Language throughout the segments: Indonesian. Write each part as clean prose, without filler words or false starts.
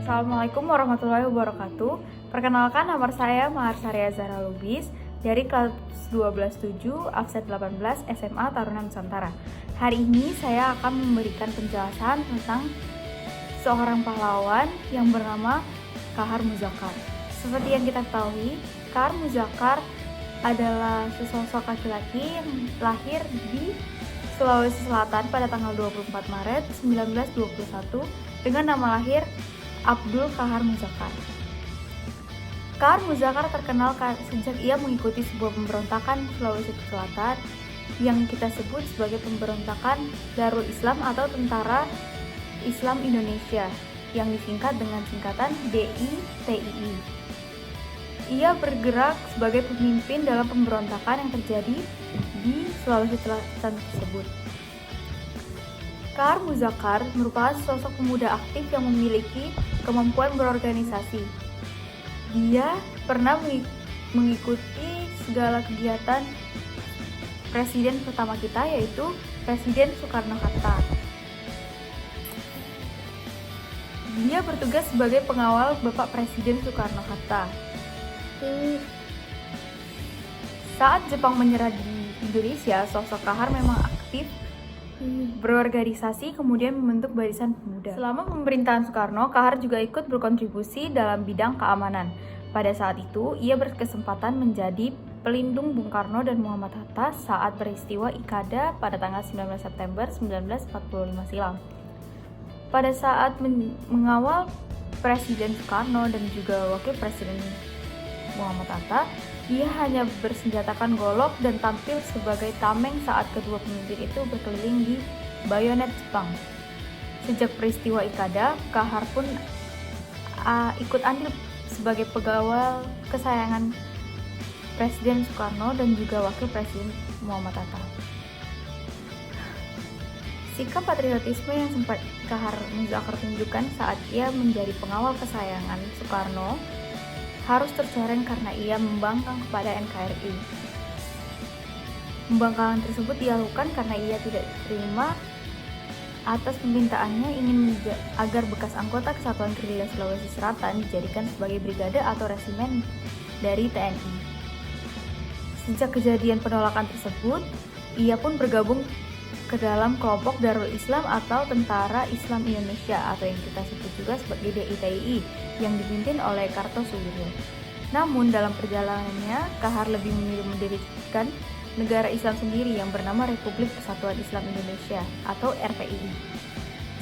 Assalamualaikum warahmatullahi wabarakatuh. Perkenalkan, nama saya Maharsari Azhara Lubis dari kelas 12-7 absen 18 SMA Taruna Nusantara. Hari ini saya akan memberikan penjelasan tentang seorang pahlawan yang bernama Kahar Muzakar. Seperti yang kita ketahui, Kahar Muzakar adalah sesosok laki-laki yang lahir di Sulawesi Selatan pada tanggal 24 Maret 1921 dengan nama lahir Abdul Kahar Muzakar. Kahar Muzakar terkenal sejak ia mengikuti sebuah pemberontakan Sulawesi Selatan yang kita sebut sebagai pemberontakan Darul Islam atau Tentara Islam Indonesia yang disingkat dengan singkatan DITII. Ia bergerak sebagai pemimpin dalam pemberontakan yang terjadi di Sulawesi Selatan tersebut. Kahar Muzakar merupakan sosok pemuda aktif yang memiliki kemampuan berorganisasi. Dia pernah mengikuti segala kegiatan presiden pertama kita, yaitu Presiden Soekarno-Hatta. Dia bertugas sebagai pengawal Bapak Presiden Soekarno-Hatta. Saat Jepang menyerah di Indonesia, sosok Kahar memang aktif berorganisasi, kemudian membentuk barisan pemuda. Selama pemerintahan Soekarno, Kahar juga ikut berkontribusi dalam bidang keamanan. Pada saat itu, ia berkesempatan menjadi pelindung Bung Karno dan Muhammad Hatta saat peristiwa Ikada pada tanggal 19 September 1945 silam. Pada saat mengawal Presiden Soekarno dan juga Wakil Presiden Muhammad Hatta, ia hanya bersenjatakan golok dan tampil sebagai tameng saat kedua pemimpin itu berkeliling di bayonet Jepang. Sejak peristiwa Ikada, Kahar pun ikut andil sebagai pegawai kesayangan Presiden Soekarno dan juga Wakil Presiden Muhammad Hatta. Sikap patriotisme yang sempat Kahar Muzakar tunjukkan saat ia menjadi pengawal kesayangan Soekarno harus tercoreng karena ia membangkang kepada NKRI. Pembangkangan tersebut dilakukan karena ia tidak terima atas permintaannya ingin agar bekas anggota Kesatuan Gerilya Sulawesi Selatan dijadikan sebagai brigade atau resimen dari TNI. Sejak kejadian penolakan tersebut, ia pun bergabung ke dalam kelompok Darul Islam atau Tentara Islam Indonesia atau yang kita sebut juga sebagai DITII yang dipimpin oleh Kartosuwiryo. Namun dalam perjalanannya, Kahar lebih memilih mendirikan negara Islam sendiri yang bernama Republik Kesatuan Islam Indonesia atau RPII.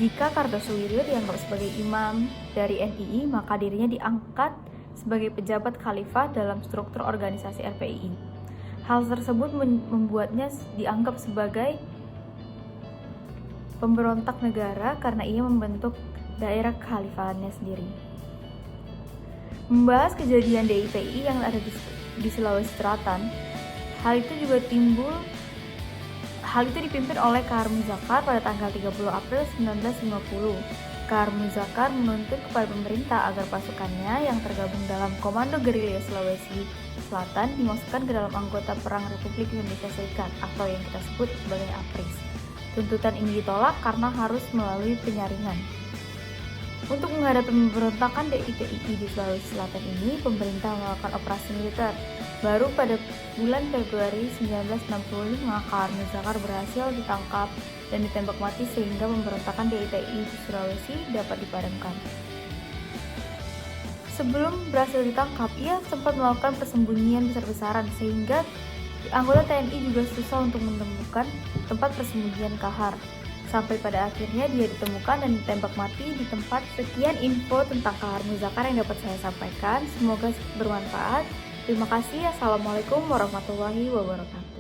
Jika Kartosuwiryo dianggap sebagai imam dari NII, maka dirinya diangkat sebagai pejabat khalifah dalam struktur organisasi RPII. Hal tersebut membuatnya dianggap sebagai pemberontak negara karena ia membentuk daerah kekhalifahannya sendiri. Membahas kejadian DITII yang ada di Sulawesi Selatan, hal itu dipimpin oleh Kahar Muzakar pada tanggal 30 April 1950. Kahar Muzakar menuntut kepada pemerintah agar pasukannya yang tergabung dalam Komando Gerilya Sulawesi Selatan dimasukkan ke dalam anggota Perang Republik Indonesia Serikat atau yang kita sebut sebagai APRIS. Tuntutan ini ditolak karena harus melalui penyaringan. Untuk menghadapi pemberontakan DITII di Sulawesi Selatan ini, pemerintah melakukan operasi militer. Baru pada bulan Februari 1965, Kahar Muzakar berhasil ditangkap dan ditembak mati sehingga pemberontakan DITII di Sulawesi dapat dipadamkan. Sebelum berhasil ditangkap, ia sempat melakukan persembunyian besar-besaran sehingga anggota TNI juga susah untuk menemukan tempat persembunyian Kahar. Sampai pada akhirnya dia ditemukan dan ditembak mati di tempat. Sekian info tentang Kahar Muzakar yang dapat saya sampaikan. Semoga bermanfaat. Terima kasih. Assalamualaikum warahmatullahi wabarakatuh.